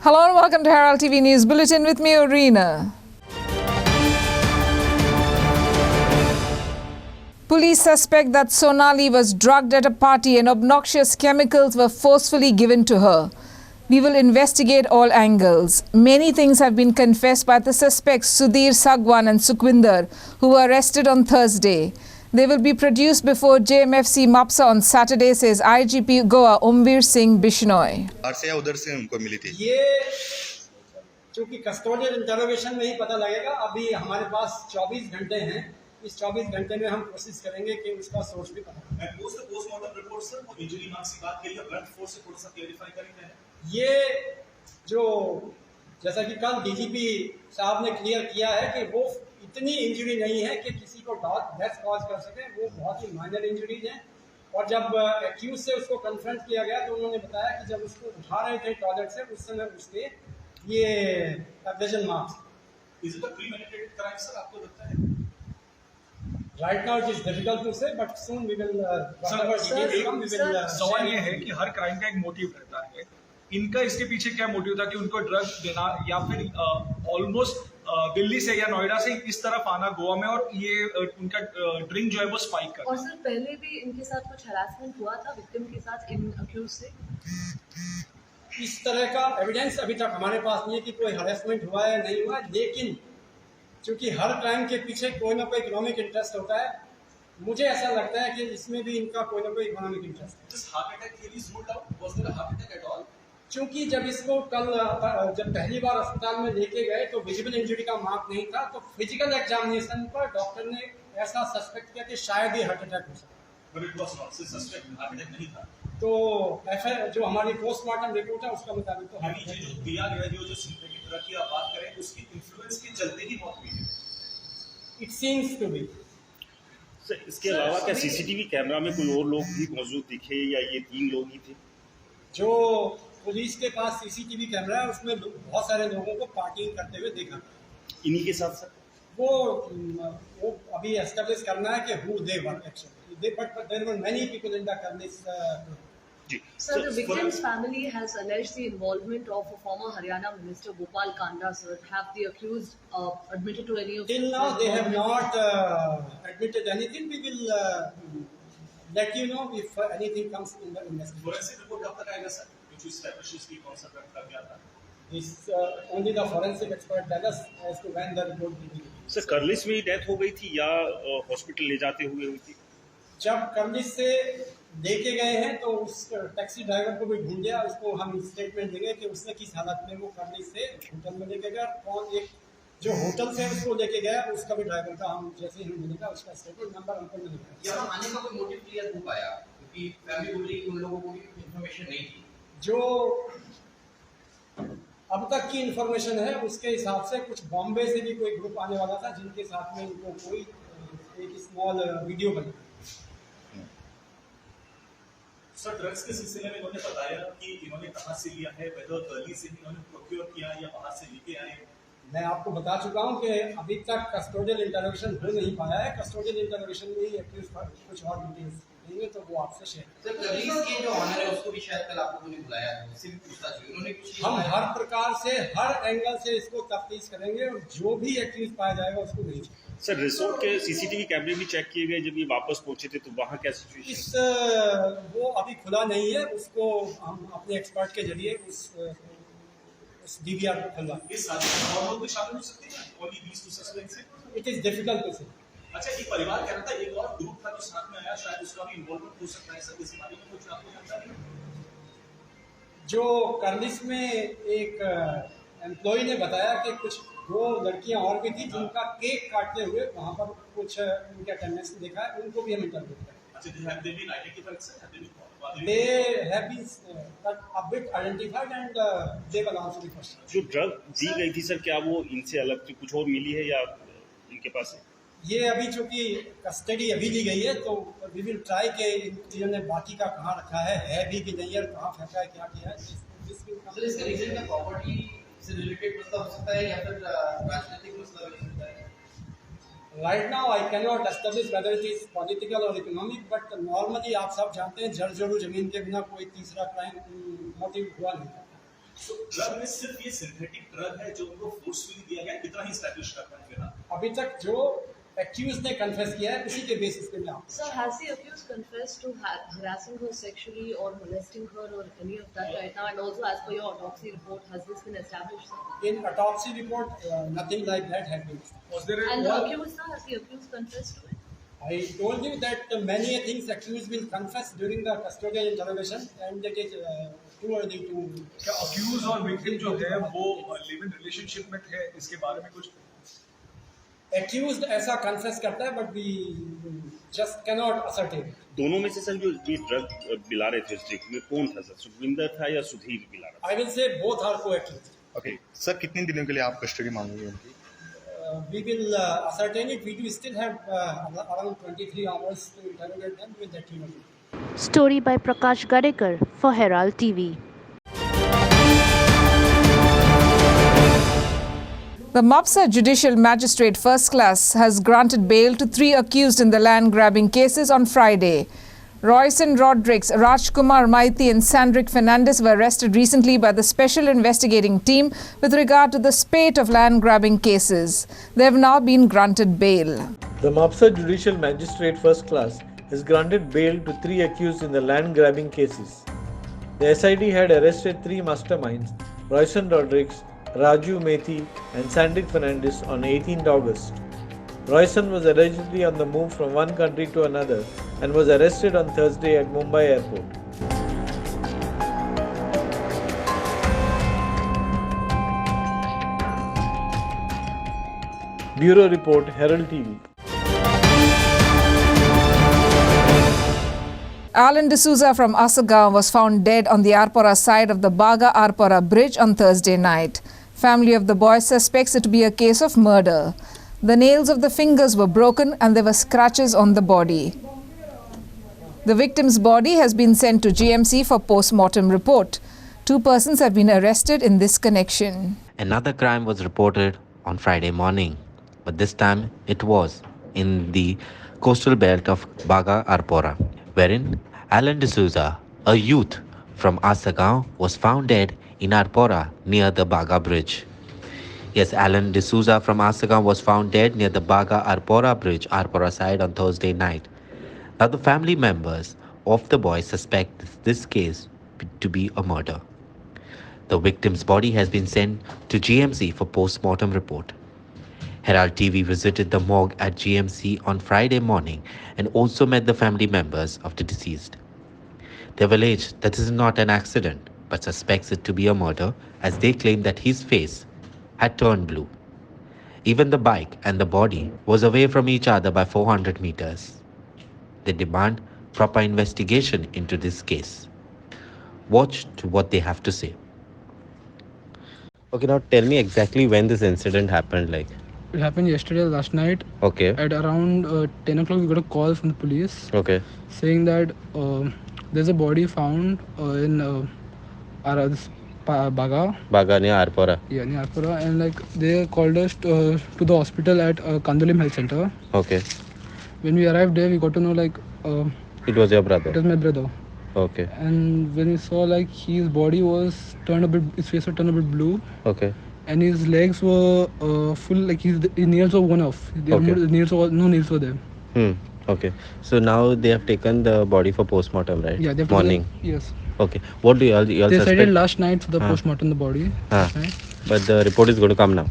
Hello and welcome to Herald TV News Bulletin with me, Orina. Police suspect that Sonali was drugged at a party and obnoxious chemicals were forcefully given to her. We will investigate all angles. Many things have been confessed by the suspects Sudhir Sagwan and Sukhwinder, who were arrested on Thursday. They will be produced before JMFC Mapsa on Saturday, says IGP Goa Omveer Singh Bishnoi. उधर से उनको मिली थी। ये चूंकि custodial interrogation में ही पता लगेगा। अभी हमारे पास 24 घंटे हैं। इस 24 घंटे में हम कोशिश करेंगे कि उसका सोर्स भी पता लगे। पोस्टमार्टम रिपोर्ट सर वो इंजरी मार्क्स की बात करिए, ब्लड फोर्स से थोड़ा सा क्लैरिफाई करेंगे। ये जो जैसा कि कल डीजीपी साहब ने क्लियर किया है कि वो इतनी इंजरी नहीं है कि किसी को डेथ कॉज कर सके, वो बहुत ही माइनर इंजरीज हैं। और जब एक्यूज से उसको कन्फ्रंट किया गया तो उन्होंने बताया कि जब उसको उठा रहे थे टॉयलेट से उस समय उसके ये abrasion marks. Is it a premeditated crime sir, आपको लगता है? Right now it is difficult to say, but soon we will. सवाल ये है कि हर क्राइम का एक मोटिव रहता है। इनका इसके पीछे क्या मोटिव था कि उनको ड्रग देना या फिर ऑलमोस्ट दिल्ली से या नोएडा से इस तरफ आना गोवा में और ये उनका ड्रिंक जो है वो स्पाइक करना। और सर पहले भी इनके साथ कुछ हरासमेंट हुआ था विक्टिम के साथ इन अक्यूज से? इस तरह का एविडेंस अभी तक हमारे पास नहीं है कि कोई हरासमेंट हुआ है नहीं हुआ, लेकिन क्योंकि हर क्राइम के पीछे कोई ना कोई इकोनॉमिक इंटरेस्ट होता है, मुझे ऐसा लगता है कि इसमें भी इनका कोई ना कोई इकोनॉमिक इंटरेस्ट है। क्योंकि जब इसको कल जब पहली बार अस्पताल में लेके गए तो विजिबल इंजरी का मार्क नहीं था, तो फिजिकल एग्जामिनेशन पर डॉक्टर ने ऐसा सस्पेक्ट किया कि शायद ये हार्ट अटैक हो सकता है। तो जो हमारी पोस्टमार्टम रिपोर्ट है उसका मुताबिक तो जो दिया गया जो सिंथेटिक ड्रग की आप बात करें उसकी इन्फ्लुएंस के चलते ही मौत हुई है। It seems to be. Sir इसके अलावा क्या सीसीटीवी कैमरा में कोई और लोग भी मौजूद दिखे या ये 3 लोग ही थे? जो पुलिस के पास सीसीटीवी कैमरा है उसमें बहुत सारे लोगों को पार्टिंग करते हुए देखा। इन्हीं के साथ सर वो अभी एस्टेब्लिश करना है कि who they were actually they, but there were many people in the corners. Sir, the victim's family has alleged the involvement of a former Haryana minister, Gopal Kanda, sir. Have the accused admitted to any of Till now, they have not admitted anything. We will let you know if anything comes in the investigation. Forensic report कब तक आएगा sir, which establishes कि कौन सा drug था क्या था? This only the forensic expert tell us as to when the report will be. Sir Curlies में ही डेथ हो गई थी या हॉस्पिटल ले जाते हुए हुई थी? जब कर्लिस से लेके गए हैं तो उस टैक्सी ड्राइवर को भी ढूंढ लिया, उसको हम स्टेटमेंट देंगे कि उसने किस हालत में वो कर्लिस से होटल में लेके गया, कौन एक जो होटल से उसको लेके गया उसका भी ड्राइवर का हम जैसे ही मिलेगा उसका स्टेटमेंट नंबर हमको मिलेगा। यहाँ आने का कोई मोटिव क्लियर हो पाया क्योंकि फैमिली बोल रही कि उन लोगों को भी इन्फॉर्मेशन नहीं थी। जो अब तक की इन्फॉर्मेशन है उसके हिसाब से कुछ बॉम्बे से भी कोई ग्रुप आने वाला था जिनके साथ में इनको कोई एक स्मॉल वीडियो बनी। सर ड्रग्स के सिलसिले में इन्होंने बताया कि इन्होंने कहां से लिया है, वेदर दिल्ली से इन्होंने प्रोक्योर किया या बाहर से लेके आए। मैं आपको बता चुका हूं कि अभी तक कस्टोडियल इंटरोगेशन हो नहीं पाया है। कस्टोडियल इंटरोगेशन में ही एक्यूज पर कुछ और डिटेल्स देंगे तो वो आपसे शेयर। सर पुलिस के जो ऑनर है उसको भी शायद कल आपको नहीं बुलाया है, उससे भी पूछताछ हुई, उन्होंने कुछ हम हर प्रकार से हर एंगल से इसको तफ्तीश करेंगे और जो भी एक्यूज पाया जाएगा उसको नहीं। सर रिसोर्ट के सीसीटीवी कैमरे भी चेक किए गए जब ये वापस पहुंचे थे तो वहाँ क्या सिचुएशन? वो अभी खुला नहीं है, उसको हम अपने एक्सपर्ट के जरिए उस डीवीआर को खुलवा। इस साथ और लोग भी शामिल हो सकते हैं only these two suspects? It is difficult to say. अच्छा एक परिवार कह रहा था एक और ग्रुप था जो साथ में आया, शायद उसका भी इन्वॉल्वमेंट हो सकता है सर, इस बारे में कुछ आपको जानकारी है? जो कर्लिस में एक एम्प्लॉय ने बताया कि कुछ 2 लड़कियां और भी थी जिनका केक काटते हुए वहां पर कुछ उनके अटेंडेंस देखा है, उनको भी हम इंटरव्यू करें। अच्छा they been identified sir? They have been a bit identified and they will answer the question. जो ड्रग दी गई थी सर क्या वो इनसे अलग थी, कुछ और मिली है या इनके पास है? ये अभी चूंकि कस्टडी अभी ली गई है तो वी विल ट्राई के इन्होंने बाकी का कहाँ रखा है भी कि नहीं है, कहाँ फेंका है, क्या किया है। सर इस कनेक्शन का प्रॉपर्टी से रिलेटेड मसला हो सकता है या फिर राजनीतिक मसला हो सकता है? Right now I cannot establish whether it is political or economic, but normally आप सब जानते हैं जड़ जोड़ू जमीन के बिना कोई तीसरा क्राइम मोटिव हुआ नहीं। So ड्रग में सिर्फ ये सिंथेटिक ड्रग है जो उनको फोर्सफुली दिया गया, इतना ही एस्टैब्लिश कर पाए फिर आप। अभी तक जो एक्यूज ने कन्फेस किया है उसी के बेसिस पे मैं Sir, has the accused confessed to harassing her sexually or molesting her or any of that right now? And also, as per your autopsy report, has this been established, sir? in autopsy report nothing like that has been established. Was there And the accused, sir, has the accused confessed to it? I told you that many things accused will confess during the custodial interrogation and it is too early to क्या accused और victim जो है वो live in relationship में थे, इसके बारे में कुछ? accused ऐसा confess करता है but we just cannot ascertain. दोनों में से सर जो ड्रग पिला रहे थे स्ट्रीट में कौन था सर, सुखविंदर था या सुधीर पिला रहा था? I will say both are co-accused. Okay sir, कितने दिनों के लिए आप कस्टडी मांगोगे उनकी? We will ascertain it. We do still have around 23 hours to interrogate them with that team. Story by Prakash Gadekar for Herald TV. The Mapsa Judicial Magistrate First Class has granted bail to 3 accused in the land grabbing cases on Friday. Royson Rodrigues, Rajkumar Maiti and Sandrick Fernandez were arrested recently by the Special Investigating Team with regard to the spate of land grabbing cases. They have now been granted bail. The Mapsa Judicial Magistrate First Class has granted bail to 3 accused in the land grabbing cases. The SID had arrested 3 masterminds, Royson Rodrigues, Raju Methi and Sandrick Fernandez on 18th August. Royson was allegedly on the move from one country to another and was arrested on Thursday at Mumbai airport. Bureau Report, Herald TV. Alan D'Souza from Saligao was found dead on the Arpora side of the Baga Arpora bridge on Thursday night. Family of the boy suspects it to be a case of murder. The nails of the fingers were broken and there were scratches on the body. The victim's body has been sent to GMC for post-mortem report. 2 persons have been arrested in this connection. Another crime was reported on Friday morning, but this time it was in the coastal belt of Baga Arpora, wherein Alan D'Souza, a youth from Saligao, was found dead in Arpora near the Baga bridge. Yes, Alan D'Souza from Saligao was found dead near the Baga Arpora bridge, Arpora side, on Thursday night. Now, the family members of the boy suspect this case to be a murder. The victim's body has been sent to GMC for post-mortem report. Herald TV visited the morgue at GMC on Friday morning and also met the family members of the deceased. They have alleged that this is not an accident, but suspects it to be a murder, as they claim that his face had turned blue. Even the bike and the body was away from each other by 400 meters. They demand proper investigation into this case. Watch to what they have to say. Okay, now tell me exactly when this incident happened. It happened yesterday, last night. Okay. At around 10 o'clock, we got a call from the police. Okay. Saying that there's a body found in Baga. Baga near Arpora. Yeah, near Arpora. And they called us to the hospital at Kandolim Health Center. Okay. When we arrived there, we got to know it was your brother. It was my brother. Okay. And when we saw his body was turned a bit, his face was turned a bit blue. Okay. And his legs were full, his nails were worn off. No nails were there. Okay. So now they have taken the body for post-mortem, right? Yeah, they have morning. Yes. Okay. What do you all They suspect? decided last night for the post-mortem the body. Right? But the report is going to come now.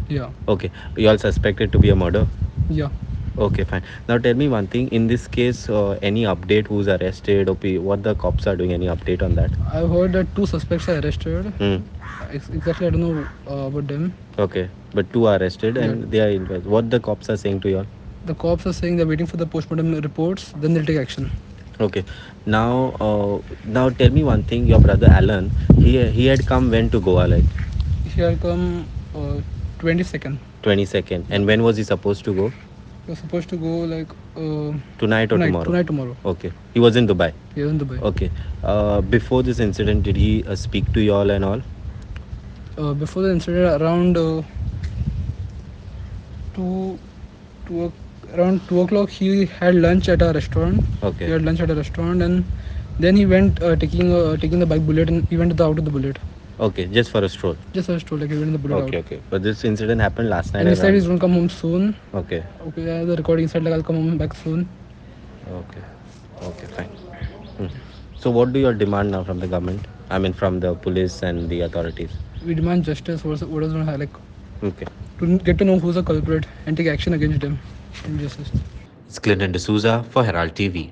Yeah. Okay. You all suspect it to be a murder? Yeah. Okay, fine. Now tell me one thing. In this case, any update? Who's arrested? What the cops are doing? Any update on that? I've heard that 2 suspects are arrested. Exactly, I don't know about them. Okay, but 2 are arrested and they are involved. What the cops are saying to you all? The cops are saying they're waiting for the postmortem reports, then they'll take action. Okay. Now tell me one thing. Your brother Alan, he had come when to Goa, He had come 22nd. 22nd. And when was he supposed to go? He was supposed to go tonight or tomorrow? Tonight, tomorrow. Okay. He was in Dubai? He was in Dubai. Okay. Before this incident, did he speak to you all and all? Before the incident, around 2 o'clock, he had lunch at a restaurant. Okay. He had lunch at a restaurant and then he went taking the bike bullet and he went out of the bullet. Okay, just for a stroll. Just for a stroll, like he went in the bullet Okay, out. okay. But this incident happened last night. And he said around- he's gonna come home soon. Okay, Okay, yeah, the recording said like I'll come home back soon. okay, okay, fine. So, what do you demand now from the government? I mean, from the police and the authorities. We demand justice. What is going to like Okay. to get to know who's the culprit and take action against them. Injustice. It's Clinton D'Souza for Herald TV.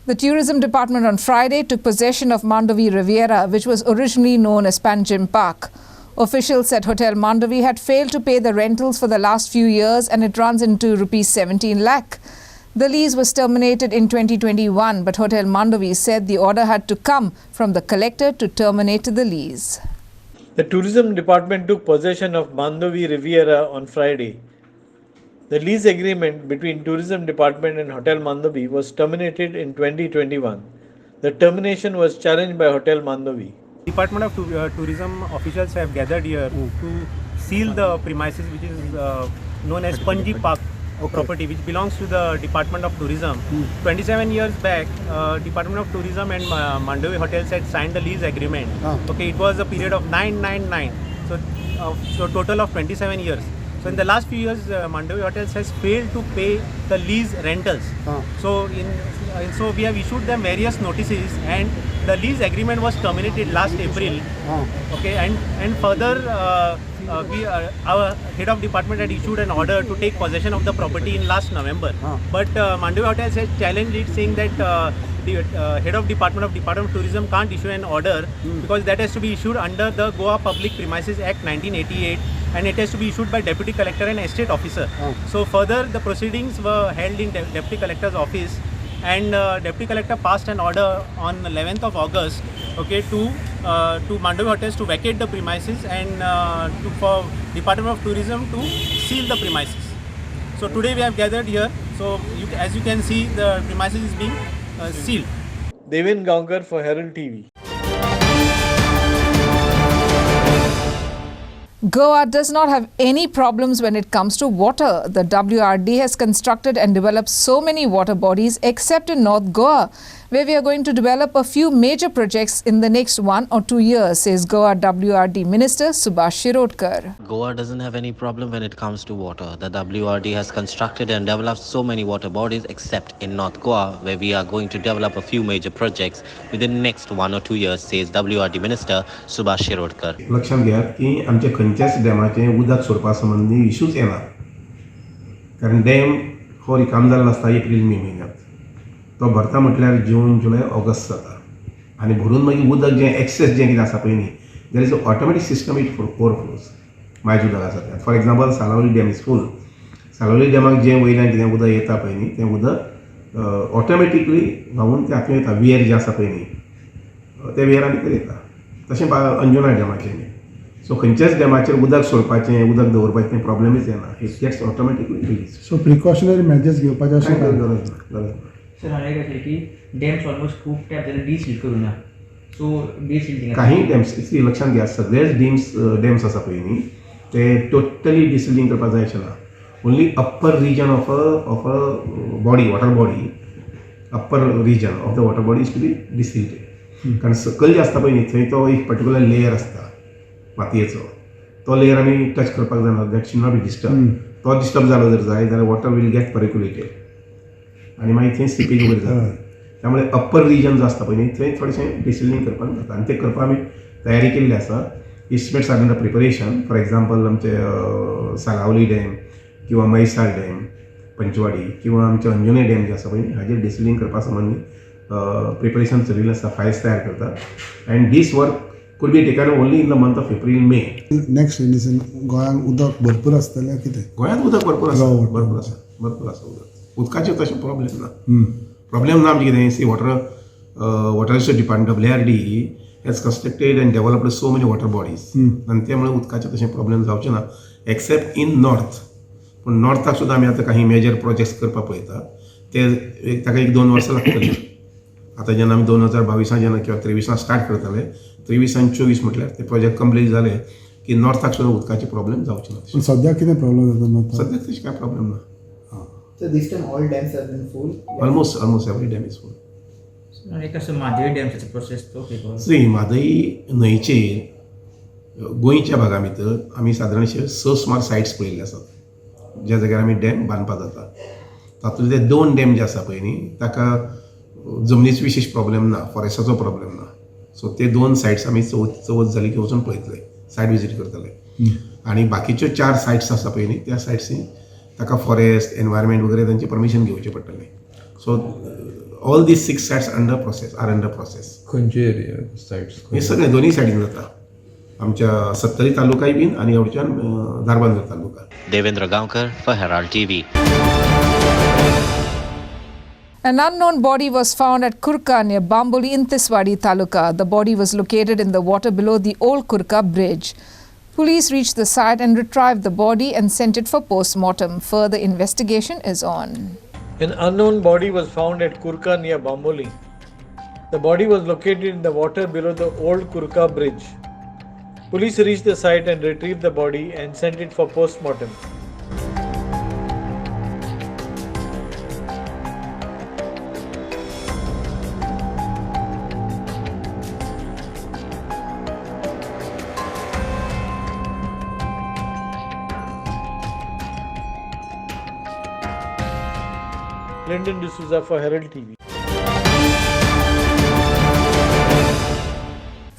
The Tourism Department on Friday took possession of Mandovi Riviera, which was originally known as Panjim Park. Officials said Hotel Mandovi had failed to pay the rentals for the last few years and it runs into rupees 17 lakh. The lease was terminated in 2021, but Hotel Mandovi said the order had to come from the collector to terminate the lease. The Tourism Department took possession of Mandovi Riviera on Friday. The lease agreement between Tourism Department and Hotel Mandovi was terminated in 2021. The termination was challenged by Hotel Mandovi. Department of Tourism officials have gathered here to seal the premises which is known as Panji Park property, which belongs to the Department of Tourism. 27 years back, Department of Tourism and Mandovi Hotels had signed the lease agreement. Okay, it was a period of 999, so total of 27 years. So in the last few years, Mandovi Hotels has failed to pay the lease rentals. So we have issued them various notices, and the lease agreement was terminated last April. Okay, and further our head of department had issued an order to take possession of the property in last November. But Mandovi Hotels has challenged it, saying that the head of Department of Tourism can't issue an order because that has to be issued under the Goa Public Premises Act 1988, and it has to be issued by Deputy Collector and Estate Officer. So further, the proceedings were held in Deputy Collector's office, and Deputy Collector passed an order on 11th of August, okay, to Mandovi Hotels to vacate the premises and for Department of Tourism to seal the premises. So today we have gathered here. So as you can see, the premises is being sealed. Devin Gaonkar for Herald TV. Goa does not have any problems when it comes to water. The WRD has constructed and developed so many water bodies except in North Goa, where we are going to develop a few major projects in the next 1 or 2 years, says Goa WRD Minister Subhash Shirodkar. Goa doesn't have any problem when it comes to water. The WRD has constructed and developed so many water bodies except in North Goa, where we are going to develop a few major projects within the next 1 or 2 years, says WRD Minister Subhash Shirodkar. लक्षात घ्या की आमच्या खंयच्याच डॅमाचे उदक सोडपा संबंधी issues येना, कारण dam हो रिकाम जाल्लो आसता एप्रील मे म्हयन्यांत. तो भरता म्हटल्यार जून जुलय ऑगस्ट जाता, आनी भरून मागीर उदक जें एक्सेस जें कितें आसा पळय न्ही, there is a automatic system it overflows. मायज उदक आसा तें, for example सालावली dam is full. सालावली डॅमाक जें वयल्यान कितें उदक येता पळय न्ही, तें उदक ऑटोमॅटिकली व्हांवून तें हातूंत येता. वियर जें आसा पळय न्ही, त्या वियरान भितर येता. तशें अंजुना डॅमाचें न्ही. सो खंयच्याच डॅमाचेर उदक सोडपाचें, उदक दवरपाचें प्रॉब्लेमूच येना. It gets automatically release. So precautionary measures घेवपाचे अशें गरज ना, गरज ना. सर हांवें कशें की डॅम्स ऑलमोस्ट खूब टायम जाल्यार डिसील करूं ना. सो डिसील काही डॅम्स लक्षात घ्या, सगळेच डॅम्स आसा पळय न्ही, ते टोटली डिसिल्डिंग करपाक जाय अशें ना. Only upper region of a body, water body, upper region of the water body is to be desilted. कारण सकयल जे आसता पळय न्ही, थंय तो एक पर्टिक्युलर लेयर आसता मातयेचो. तो लेयर आमी टच करपाक जायना. That should not be disturb. तो डिस्टर्ब जालो जर जाय जाल्यार वॉटर वील गेट पर्क्युलेटेड आनी मागीर थंय स्लिपेज वगैरे जाता. त्यामुळे अप्पर रिजन जो आसता पळय न्ही, थंय थोडेशें डिसिल्डिंग करपाक जाता, आनी तें करपाक आमी तयारी केल्ली आसा. Estimates are under preparation. For example आमचे सालावली डॅम किंवा मैसाळ डॅम, पंचवाडी किंवा आमचे अंजुने डॅम जे आसा पळय न्ही, हाजेर डिसिल्डिंग करपा संबंधी प्रिपरेशन चलिल्लें आसा. फायल्स तयार करता, and this work could be taken only in the month of April May. Next rainy गोंयांत उदक भरपूर आसतलें कितें? गोंयांत उदक भरपूर आसा, भरपूर आसा उदक. उदकाचें तशें प्रॉब्लेम ना. प्रॉब्लेम ना आमचें कितें सी water resource department WRD has constructed and developed so many water bodies, आनी त्यामुळे उदकाचें तशें प्रॉब्लेम जावचें ना एक्सेप्ट इन नॉर्थ. पूण नॉर्थाक सुद्दां आमी आतां काही मेजर प्रोजेक्ट्स करपाक पळयता. ते ताका 1-2 वर्सां लागतलीं. आतां जेन्ना आमी 2022 जेन्ना किंवा 23 स्टार्ट करतले, 23 आनी 24 म्हटल्यार ते प्रोजेक्ट कंप्लीट जाले की नॉर्थाक सुद्दां उदकाचे प्रॉब्लेम जावचे ना. सद्याक कितें प्रॉब्लेम जाता? सद्याक तशें कांय प्रॉब्लेम ना. So this time all dams have been full? Almost every dam is full. एक असं माधवी डॅमचा प्रोसेस तो सी म्हादई न्हंयचेर गोंयच्या भागा भितर आमी सादारणशे 6 सुमार सायट्स पळयल्ले आसात ज्या जाग्यार आमी डॅम बांदपाक जाता तातूंतले 2 डॅम जे आसा पळय न्ही ताका जमनीचो विशेश प्रॉब्लेम ना फॉरेस्टाचो प्रॉब्लेम ना सो ते 2 सायट्स आमी चवथ जाली की वचून पळयतले सायट विजीट करतले आनी बाकीच्यो 4 सायट्स आसा पळय न्ही त्या सायट्सीं ताका फॉरेस्ट एनवायरमेंट वगैरे तांचे परमिशन घेवचें पडटलें so all these 6 sites under process खंयचे एरिया सायट्स हे सगळे दोन्ही सायडीन जाता आमच्या सत्तरी तालुकाय बीन आनी आवडच्यान धारबांदोर taluka Devendra Gaonkar for Herald TV. An unknown body was found at Kurka near Bamboli in Tiswadi Taluka. The body was located in the water below the old Kurka bridge. Police reached the site and retrieved the body and sent it for post-mortem. Further investigation is on. An unknown body was found at Kurka near Bamboli. The body was located in the water below the old Kurka bridge. Police reached the site and retrieved the body and sent it for post-mortem. Lyndon D'Souza for Herald TV.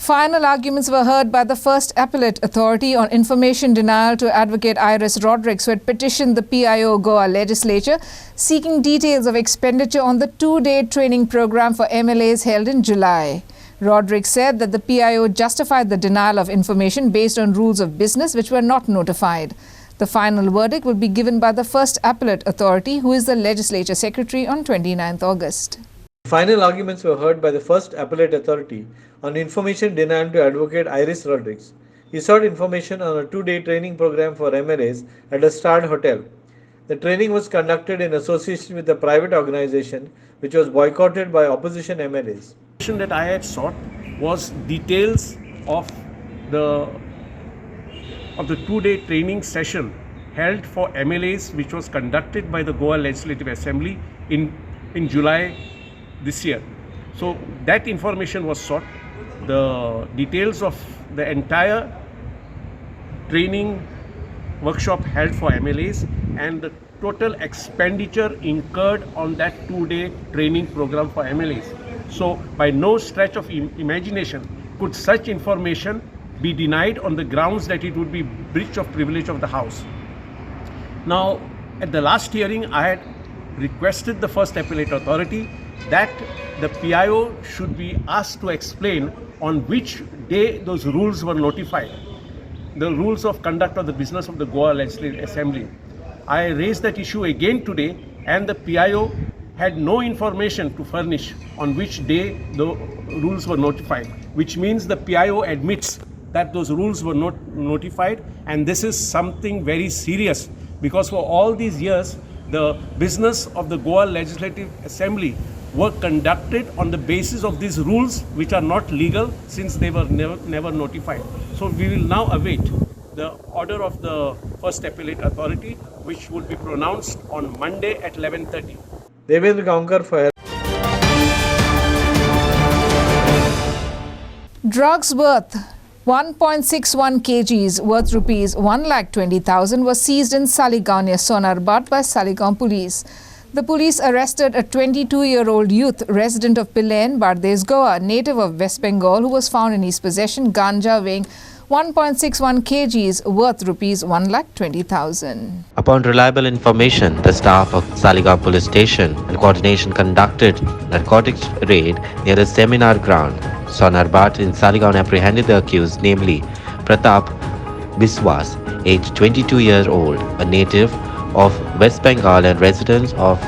Final arguments were heard by the First Appellate Authority on information denial to Advocate Iris Rodrigues, who had petitioned the PIO Goa legislature seeking details of expenditure on the 2-day training program for MLAs held in July. Rodrigues said that the PIO justified the denial of information based on rules of business which were not notified. The final verdict will be given by the First Appellate Authority, who is the legislature secretary, on 29th August. Final arguments were heard by the First Appellate Authority on information denial to Advocate Iris Rodrigues. He sought information on a 2-day training program for MLAs at a starred hotel. The training was conducted in association with a private organization which was boycotted by opposition MLAs. The information that I had sought was details of the 2-day training session held for MLAs which was conducted by the Goa Legislative Assembly in July this year. So that information was sought. The details of the entire training workshop held for MLAs and the total expenditure incurred on that 2-day training program for MLAs. So by no stretch of imagination could such information be denied on the grounds that it would be breach of privilege of the House. Now, at the last hearing, I had requested the First Appellate Authority that the PIO should be asked to explain on which day those rules were notified, the rules of conduct of the business of the Goa Legislative Assembly. I raised that issue again today, and the PIO had no information to furnish on which day the rules were notified, which means the PIO admits that those rules were not notified, and this is something very serious because for all these years the business of the Goa Legislative Assembly were conducted on the basis of these rules which are not legal since they were never notified. So we will now await the order of the First Appellate Authority, which will be pronounced on Monday at 11:30. Devendra Gaonkar for Drugs worth 1.61 kgs worth rupees 1,20,000 was seized in Saligao near Sonarbat by Saligao police. The police arrested a 22-year-old youth resident of Pilen, Bardes, Goa, native of West Bengal, who was found in his possession ganja weighing 1.61 kgs worth rupees 1,20,000. Upon reliable information, the staff of Saligao police station and coordination conducted narcotics raid near the seminar ground. Sonarbat in Saligao apprehended the accused, namely Pratap Biswas, aged 22 years old, a native of West Bengal and resident of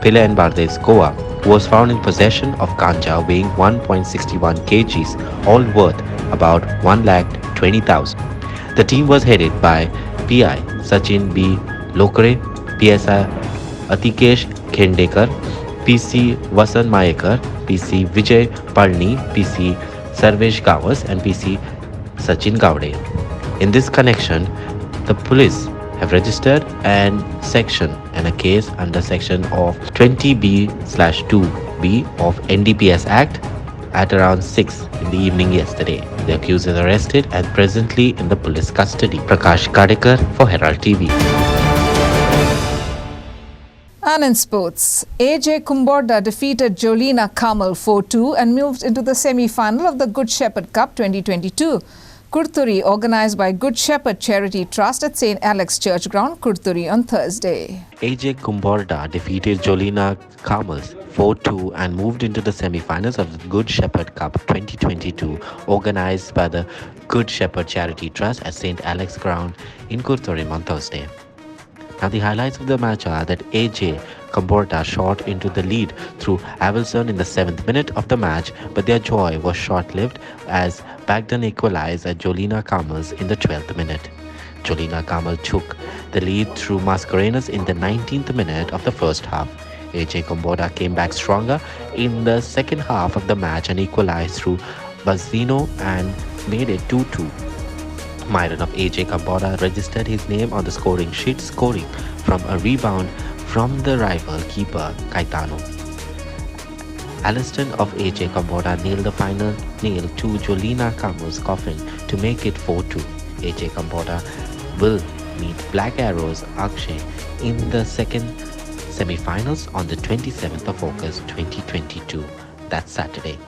Pilen, Bardes, Goa, who was found in possession of ganja weighing 1.61 kgs, all worth about 1,20,000. The team was headed by PI Sachin B. Lokre, PSI Atikesh Khendekar, PC Vasan Mayekar, PC Vijay Palni, PC Sarvesh Gawas, and PC Sachin Gaude. In this connection, the police have registered a case under section of 20B/2 B of NDPS Act at around 6 in the evening yesterday. The accused is arrested and presently in the police custody. Prakash Kadekar for Herald TV. And in sports, AJ Kumborda defeated Jolina Kamal 4-2 and moved into the semi-final of the Good Shepherd Cup 2022. Kurturi, organised by Good Shepherd Charity Trust at St. Alex Church Ground, Kurturi on Thursday. AJ Kumborda defeated Jolina Kamal 4-2 and moved into the semi-finals of the Good Shepherd Cup 2022, organised by the Good Shepherd Charity Trust at St. Alex Ground in Kurturi on Thursday. Now the highlights of the match are that AJ Kumborda shot into the lead through Avelson in the 7th minute of the match, but their joy was short-lived as Bagdan equalized at Jolina Kamal's in the 12th minute. Jolina Kamal took the lead through Mascarenas in the 19th minute of the first half. AJ Kumborda came back stronger in the second half of the match and equalized through Bazzino and made it 2-2. Myron of AJ Kumborda registered his name on the scoring sheet, scoring from a rebound from the rival keeper Caetano. Alliston of AJ Kumborda nailed the final nail to Jolina Kamal's coffin to make it 4-2. AJ Kumborda will meet Black Arrows Akshay in the second semi-finals on the 27th of August 2022. That's Saturday.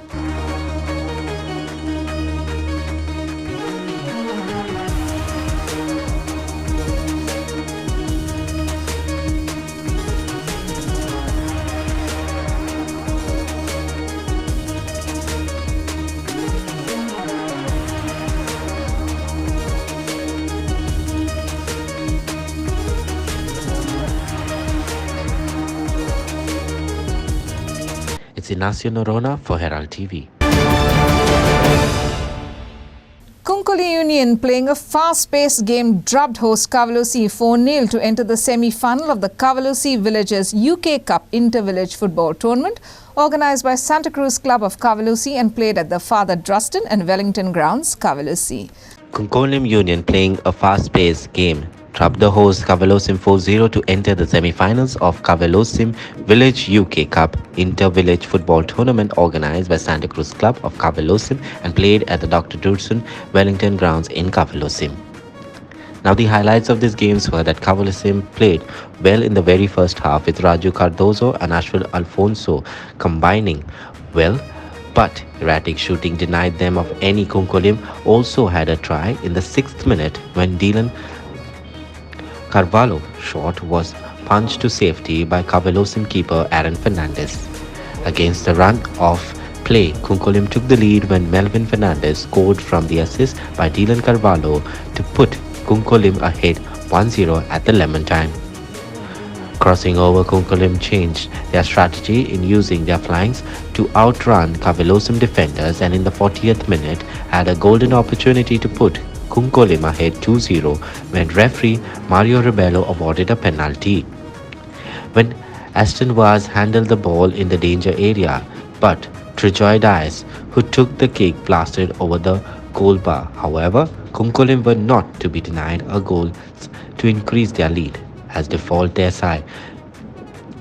It's Ignacio Norona for Herald TV. Kunkuli Union, playing a fast-paced game, drubbed host Kavalosi 4-0 to enter the semi-final of the Kavalosi Villages UK Cup Inter-Village Football Tournament, organised by Santa Cruz Club of Kavalosi and played at the Father Druston and Wellington Grounds, Kavalosi. Kunkolim Union, playing a fast-paced game, drubbed the host Kavalosim 4-0 to enter the semi-finals of Kavalosim Village UK Cup Inter-Village Football Tournament organised by Santa Cruz Club of Kavalosim and played at the Dr. Durson Wellington Grounds in Kavalosim. Now the highlights of these games were that Kavalosim played well in the very first half with Raju Cardozo and Ashwin Alfonso combining well, but erratic shooting denied them of any. Kunkolim also had a try in the 6th minute when Dylan Carvalho shot was punched to safety by Kavalosim keeper Aaron Fernandez. Against the run of play, Kunkolim took the lead when Melvin Fernandez scored from the assist by Dylan Carvalho to put Kunkolim ahead 1-0 at the lemon time. Crossing over, Kunkolim changed their strategy in using their flanks to outrun Kavalosim defenders and in the 40th minute had a golden opportunity to put Kunkolim ahead 2-0 when referee Mario Rebello awarded a penalty. When Aston Vaz handled the ball in the danger area, but Trijoy Dias, who took the kick, blasted over the goal bar. However, Kunkolim were not to be denied a goal to increase their lead, as default their side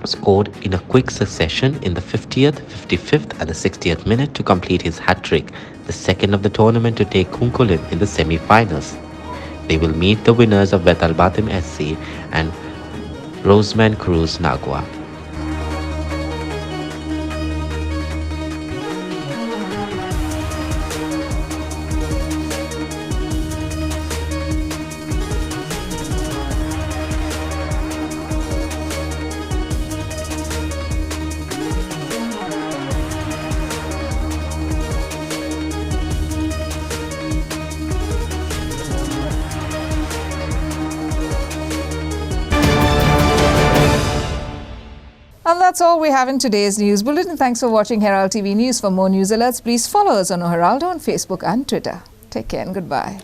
scored in a quick succession in the 50th, 55th and the 60th minute to complete his hat-trick, the second of the tournament to take Kunkolim in the semi-finals. They will meet the winners of Betalbatim SC and Roseman Cruz Nagua. And that's all we have in today's news bulletin. Thanks for watching Herald TV News. For more news alerts, please follow us on Herald on Facebook and Twitter. Take care and goodbye.